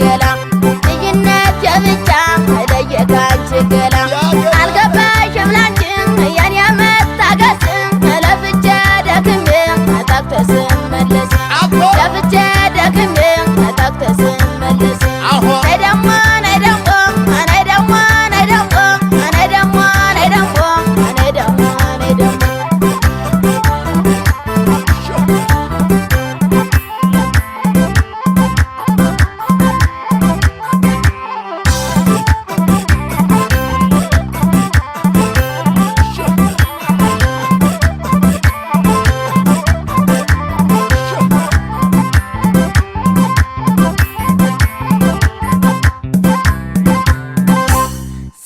ገላ ልጅነት የብቻ ለየካንቺ ገላ አልገባሽም ላንቺም የኔ መታገስ ለፍቼ ደክሜ ታክቶ ስመለስ ለፍቼ ደክሜ ታክቶ ስመለስ ነይ ደሞ ነይ ደሞ ነይ ደሞ ነይ ደሞ ነይ ደሞ ነይ ደሞ ነይ ደሞ ነይ ደሞ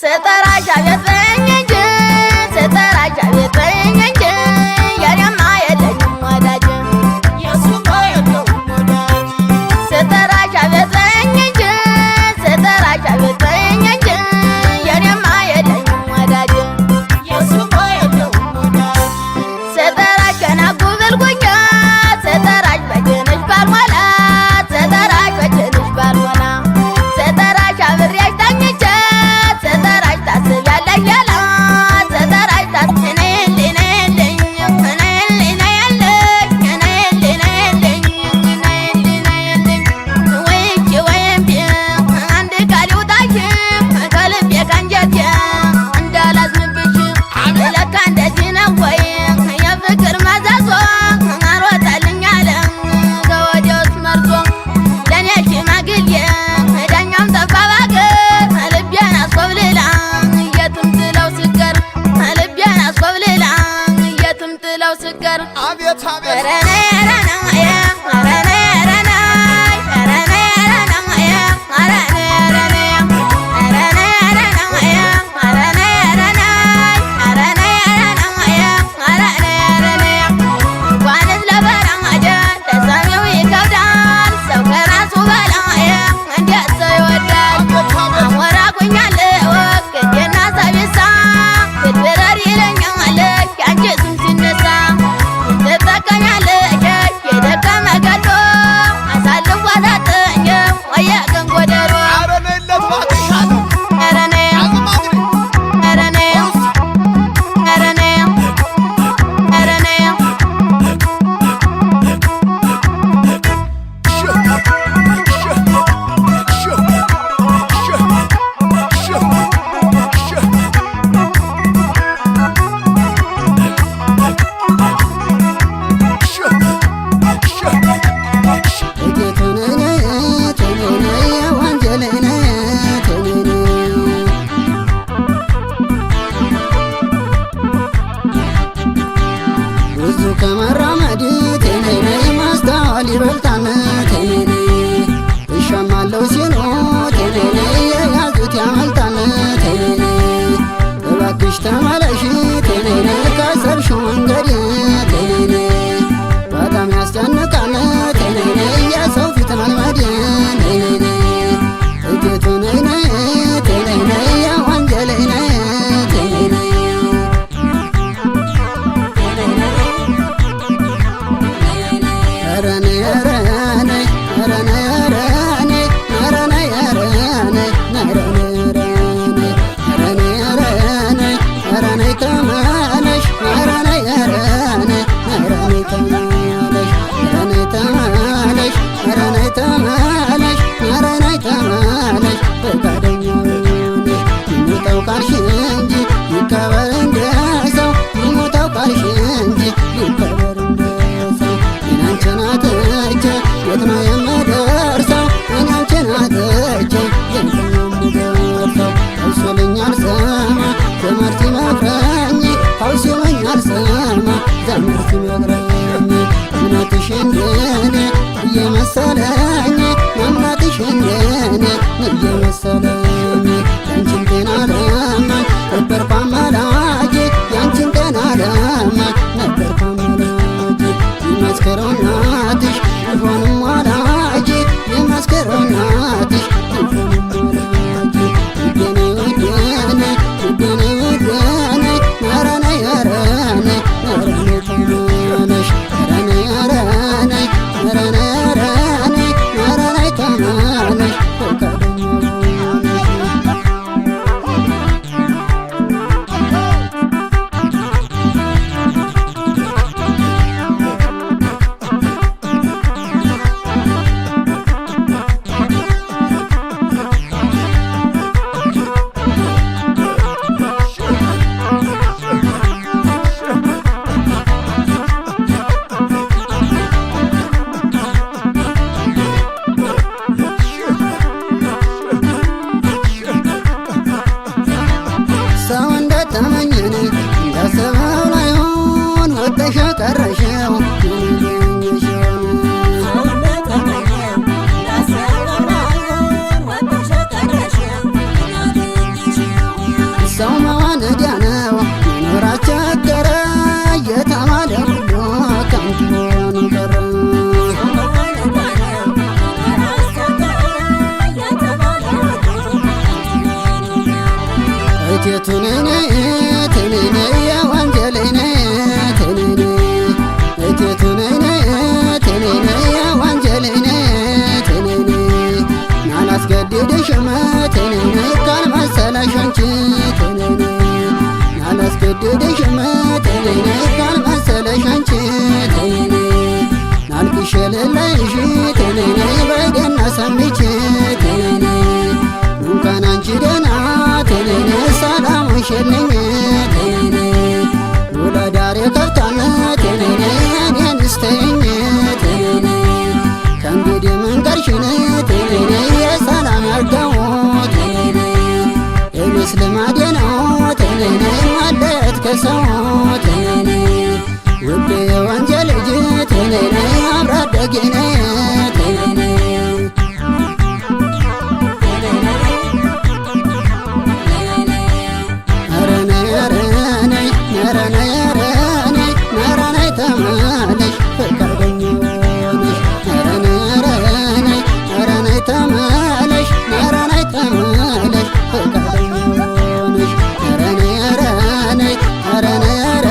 ስጠራሽ አቤት በይኝ እንጂ ስጠራሽ አቤት በይኝ እንጂ የኔማ የለኝም ወዳጅ ስጠራሽ አቤት በይኝ እንጂ ስጠራሽ አቤት በይኝ እንጂ የኔማ የለኝም ወዳጅ ስጠራሽ ገና ጉብልጉኛ ስጠራሽ በጀንሽ ባልሞላ ስጠራሽ በጀንሽ ባልሞላ ስጠራሽ አብሬሽ ተኝቼ ስጠራሽ ታስቢያለሽ ሌላ ስጠራሽ ውጭ ወይም አንድ ቃል ይውጣሽ ከልቤ ከአንጀቴ እንዳላዝንብሽ ለካ እንደዚህ ነው ወይ የፍቅር መዘዞ አልወጣልኝ አለ ከወዲያውስ መርዞ ለእኔ ሽማግሌ ዳኛም ጠፋ ባገር ልቤን አስኮብልላ የትም ጥለው ስቀር ልቤን አስኮብልላ የትም ጥለው ስቀር አቤት አቤት ኧረ ነይ ኧረ ነይ ኧረ ነይ ኧረ ነይ ኧረ ነይ ኧረ ነይ ኧረ ነይ ኧረ ነይ ኧረ ነይ ኧረ ነይ ኧረ ነይ ኧረ ነይ ኧረ ነይ ኧረ ነይ ኧረ ነይ ኧረ ነይ እንኳንስ ለበረሃደ ለሰሚው ይከብዳል ሰው ከራሱ በላይ እንዴት ሰው ይወዳል አሞራቁኛለሁ ግዴና ሳቢሳ ብትበረር ይለኛል ያንቺ ስም ሲነሳ ትጠቀኛለሽ የደከመ ገድሎ አሳልፎ ሰጠኝ ወየ ቀን ጎደሎ ኧረ ነይለት እባክሽ ኧረ ነይ አዝማድሪ ኧረ ነይ ኧረ ነይ ኧረ ነይ ብዙ ከመራመድ ተነይ ማስተዋል ይበልጣል ተነይ እሻማለው ሲሉ ተነይ የያዙት ያመልጣል ተነይ እባክሽ ተመለሽ ተነይ ካሰብሽው መንገድ ተነይ በጣም ያስጨንቃል ተነይ የሰው ፊት መልመድ ተነይ እቴቱ ነይ ነይ ተነይ የወንጀል ነይ ተነይ ኧረ ነይ ኧረ ነይ ኧረ ነይ ኧረ ነይ ኧረ ነይ ኧረ ነይ ኧረ ነይ ኧረ ነይ ኧረ ነይ ኧረ ነይ ተመለሽ ኧረ ነይ ኧረ ነይ ኧረ ነይ ተመለሽ ኧረ ነይ ተመለሽ ኧረ ነይ ተመለሽ ኧረ ነይ ተመለሽ ፈቃደኛ ነሽ ይሞታው ካልሽ እንጂ ይከበር እንደ ሰው ይሞታው ካልሽ እንጂ ይከበር እንደ ሰው አንቺን አጥቼ የት ነው የምደርሰው አንቺን አጥቼ የት ነው የምደርሰው አውሶልኛል ሰማ ዘመድ ሲመክረኝ አውሶልኛል ሰማ ዘመድ ሲመክረኝ እምነትሽ እንደኔ እየመሰለኝ እምነትሽ እንደኔ እየመሰለኝ ያንቺን ጤና ለማኝ ነበር ባመላጄ ያንቺን ጤና ለማኝ ነበር ባመላጄ ይመስክረው እናትሽ ይሆንም ወላጄ ይመስክረው እናትሽ ይሆንም ወላጄ ውዴኔ ውዴኔ ውዴኔ ውዴኔ ኧረ ነይ ኧረ ነይ ኧረ ነይ ተመለሽ ኧረ ነይ ኧረ ነይ ኧረ ነይ ኧረ ነይ ኧረ ነይ ተመለሽ አላስገድድሽም ትንኔ ካልመሰለሽ አንቺ ትንኔ አላስገድድሽም ትንኔ ካልመሰለሽ አንቺ ትንኔ ናልቅሽ የሌለሽ ትንኔ በደና ሰምቼ ትንኔ እንኳን አንቺ ደህና ትንኔ ሰላምሽ የለኝ ትንኔ ውለዳር የከብታን ትንኔ እኔን ስተኝ ትንኔ ከእንግዲህ መንገድሽን ትንኔ የሰላም ያርገው ትንኔ የቤት ልማዴ ነው ትንኔ መለየት ከሰው ትንኔ ውዴ የወንጀል ልጅ ትንኔ አብራ አደጌ ነኝ ትንኔ ኧረ ነይ ኧረ ነይ ኧረ ነይ ኧረ ነይ ኧረ ነይ ተመለሽ ፈቃደኛ ሆነሽ ኧረ ነይ ኧረ ነይ ኧረ ነይ ተመለሽ ኧረ ነይ ተመለሽ ፈቃደኛ ሆነሽ ኧረ ነይ ኧረ ነይ ኧረ ነይ ኧረ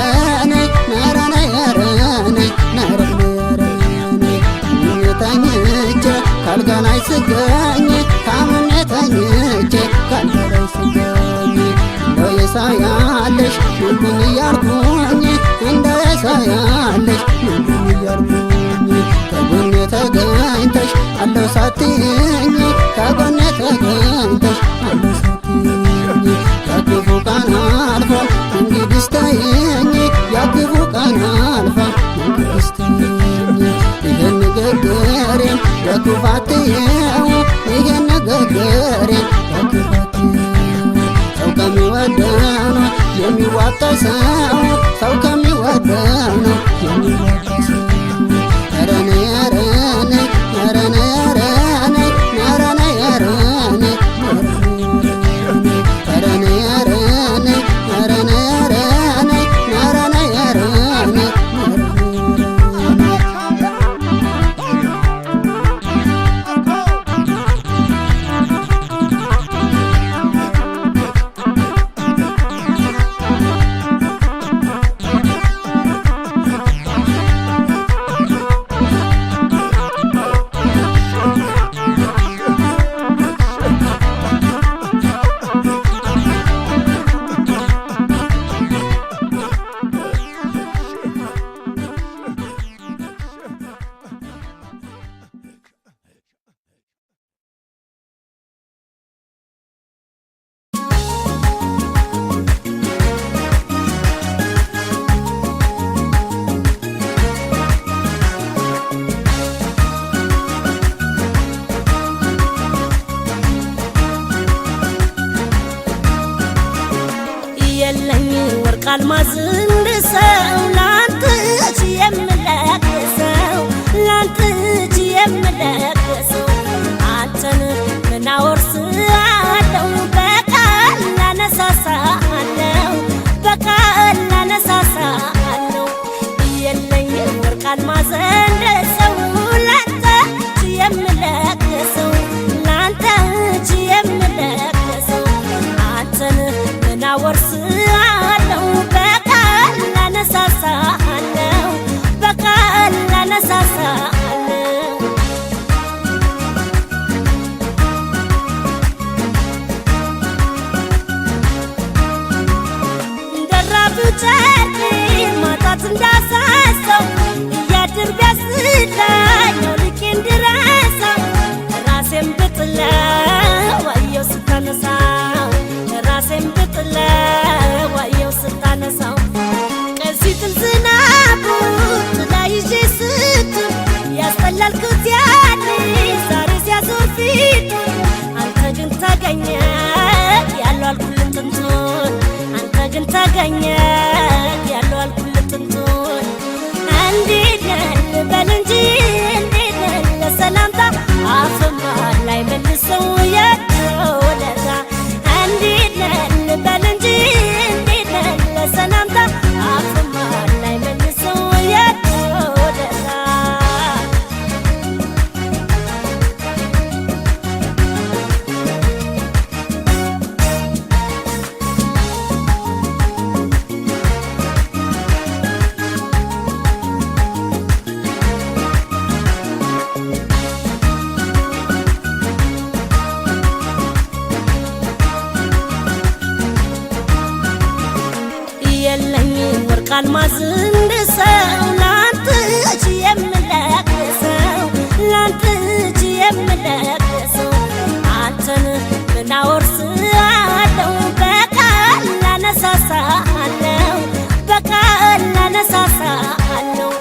ነይ ኧረ ነይ ኧረ ነይ ኧረ ነይ ተኝቼ ካልጋ ላይ ስገኝ ታምሜ ተኝቼ ካልጋ ላይ ስገኝ እንደው የሳያለሽ ምንድን እያልኩኝ እንደው የሳያለሽ ምንድን እያልኩኝ ከጎኔ ተገኝተሽ አለው ሳትይኝ ከጎኔ ተገኝተሽ አለው ሳትይኝ ያክፉ ቀን አልፏል እንግዲህ ስተይኝ ያክፉ ቀን አልፏል እንግዲህ ስተይኝ ይህን ንግግሬን ለክፋትየው ይህን ንግግሬን ለክፋትየው ሰው ከሚወደው ነው የሚዋጣው ሰው ከሚወደው ነው የሚዋጣው ሰው ኧረ ነይ ኧረ ነይ ኧረ ነይ ኧረ ነይ ኧረ ነይ ኧረ ነይ ኧረ ነይ ኧረ ነይ ኧረ ነይ ኧረ ነይ ኧረ ነይ ኧረ ነይ የለኝ ወርቅ አልማዝ እንድሰው ላንተች የምለግሰው ላንተች የምለግሰው አንተን ምን አወርስሃለሁ በቃል ላነሳሳሃለሁ በቃል ላነሳሳሃለሁ የለኝ ወርቅ አልማዝ እንድሰው ላንተች የምለግሰው ላንተች የምለግሰው አንተን ምን አወርስሃለሁ በቃል ላነሳሳሃለሁ በቃል ላነሳሳሃለሁ ደራቢው ጨርቅ ማጣት እንዳሳሰው እያድር ቢያስለኝ ልኬ እንድረሳው ራሴን ብጥለው አየው ስታነሳው ራሴን ብጥለው አየው ስታነሳው ቀን ሲጥል ዝናቡ ጥላ ይዤ ስትል ያስጠላልኩት ያኔ ዛሬ ሲያዞር ፊቱ አንተ ግን ተገኘ ያለው አልኩልህ ጥንቱን አንተ ግን ተገኘ ያለው አልኩልህ ጥንቱን እንዴት ነህ ልበል እንጂ እንዴት ነህ ለሰላምታ አፍማ ላይ መልሰው የውለታ እንዴት ነህ ልበል እንጂ እንዴት ነህ ለሰላምታ አፍማ ላይ መልሰው የውለታ አልማዝ እንደሰው ላንተ እጅ የምለግሰው ላንተ እጅ የምለግሰው አንተን ምን አወርስሃለሁ በቃል ላነሳሳሃለሁ በቃል ላነሳሳሃለሁ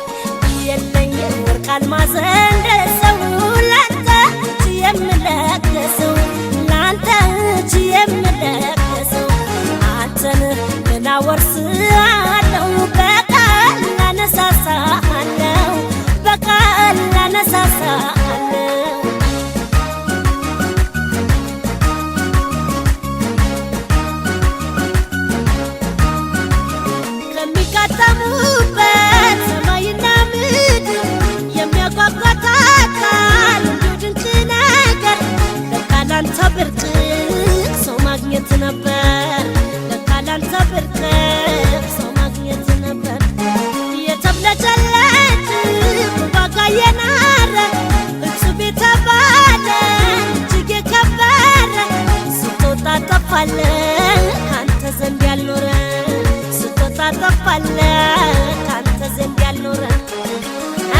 የለኝም ወርቅ አልማዝ እንደሰው ላንተ እጅ የምለግሰው ላንተ እጅ የምለግሰው አንተን ምን አወርስሃለሁ በቃል ላነሳሳሃለሁ በቃል ላነሳሳሃለሁ ከሚቃጠሙበት ሰማይና ምድር የሚያጓጓ አካል ድንቅ ነገር ለካ ላንተ ብርቅቅ ሰው ማግኘት ነበር ለካ ላንተ ብርቅቅ ሰው ማግኘት ነበር የተብለጨለጭ ዋጋ የናረ እጹብ የተባለ እጅግ የከበረ ስትወጣ ጠፋለህ ካንተ ዘንድ ያልኖረ ስትወጣ ጠፋለህ ካንተ ዘንድ ያልኖረ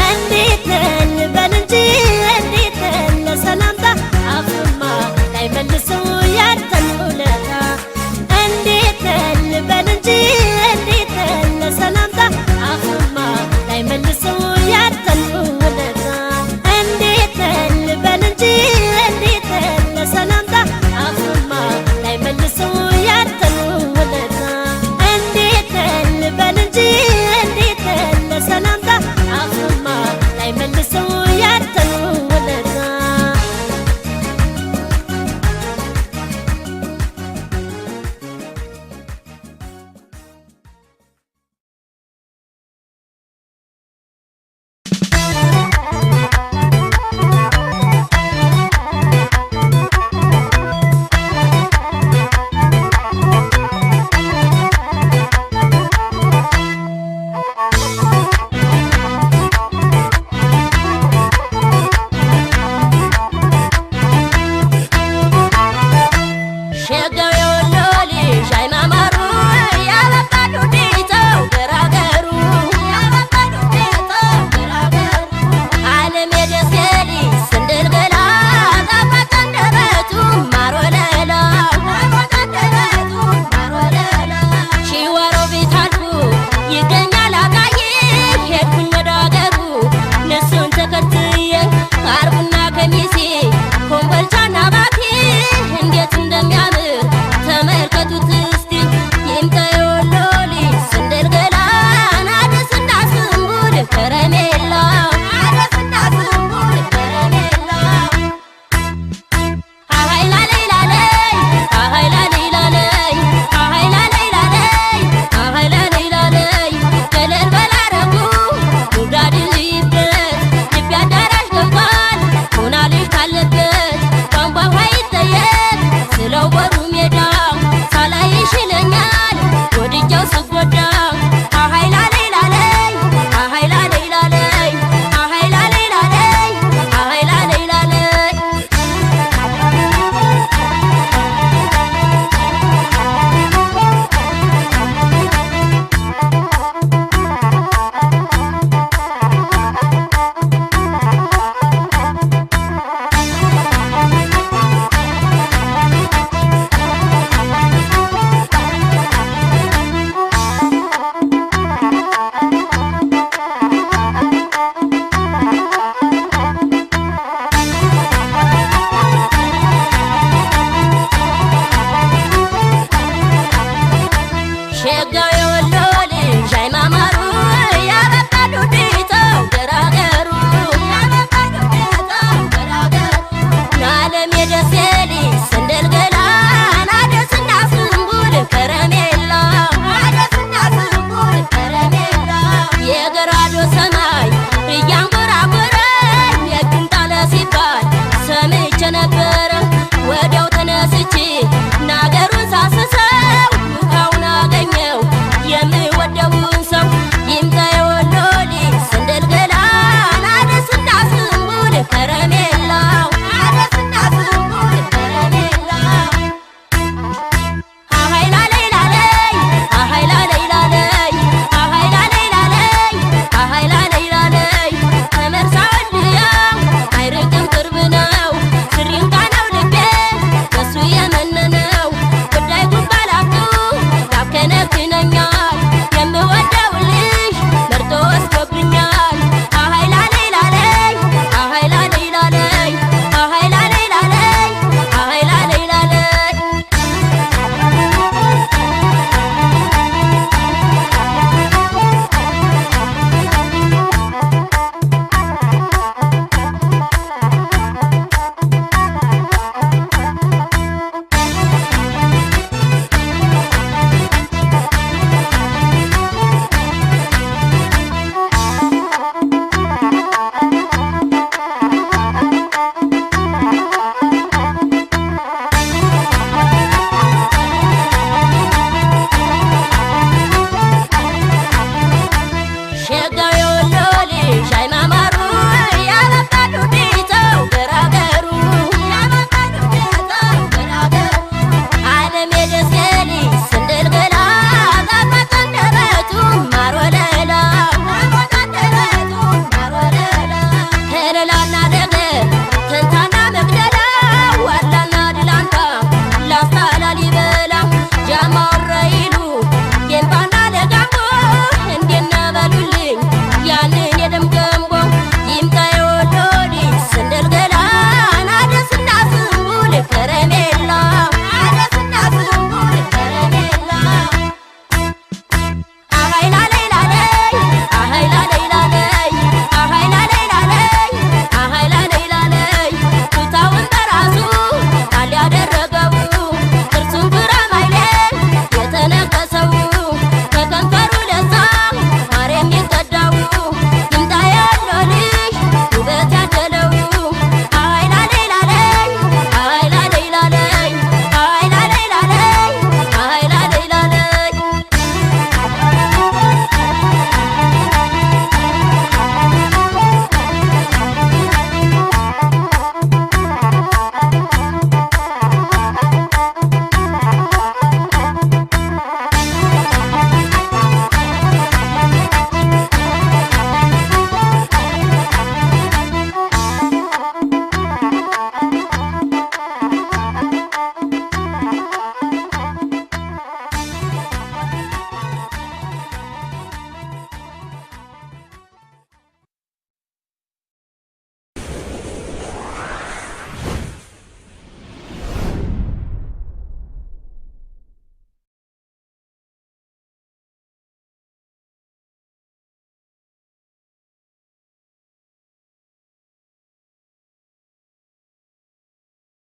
እንዴት ልበል እንጂ እንዴት ለሰላምታ አፍማ ላይመልሰው ያንተን ውለታ እንዴት ልበል እንጂ እንዴት ለሰላምታ አፍማ ላይመልሰው ያንተን ውለታ እንዴት ልበል እንጂ እንዴት ለሰላምታ አፍማ ላይመልሰው ያንተን ውለታ እንዴት ልበል እንጂ እንዴት ለሰላምታ አፍማ ላይመልሰው ያንተን ውለታ ሸጋው የወሎ ልጅ አይማማሩ ያበቃሉ ዲተው ገራገሩ ያበቃሉ ዲተው ገራገሩ ዓለም የደሴ ልጅ ስንድል ገላ ጣፋጭ አንደበቱ ማር ወለላ ጣፋጭ አንደበቱ ማር ወለላ ሺዋሮ ቢታልፉ ይገኛል አጣዬ ሄድኩኝ ወደ አገሩ እነሱን ተከትዬ አርቡና ከሚሴ ኮምቦልቻና ባቲ እንዴት እንደሚያምር ተመልከቱት እስቲ ይምጣ የወሎ ልጅ ስንድል ገላ አደስና ስንቡል ከረሜላ አደስና ስንቡል ከረሜላ አሃይላ ሌላ ለይ አሃይላ ሌላ ለይ አሃይላ ሌላ ለይ አሃይላ ሌላ ለይ ገለል በላረጉ ጉዳድ ልይበት ልቤ አዳራሽ ገብቷል ሆና ልጅ ካለበት ቧንቧ ውሃ ይጠየቅ ስለው በሩ ሜዳ ሳላይሽ ይለኛል ወድጃው ስጎዳ አሃይላ ሌላ ለይ አሃይላ ሌላ ለይ አሃይላ ሌላ ለይ አሃይላ ሌላ ለይ ሸጋው የወሎ ልጅ አይማማሩ ያበቃሉ ዲተው ገራገሩ ያበቃሉ ዲተው ገራገሩ ዓለም የደሴ ልጅ ስንድል ገላ አደስና ስንቡል ከረሜላ አደስና ስንቡል ከረሜላ የገራዶ ሰማይ እያንጎራጎረኝ የግንጣለ ሲባል ሰምቼ ነበረ ወዲያው ተነስቼ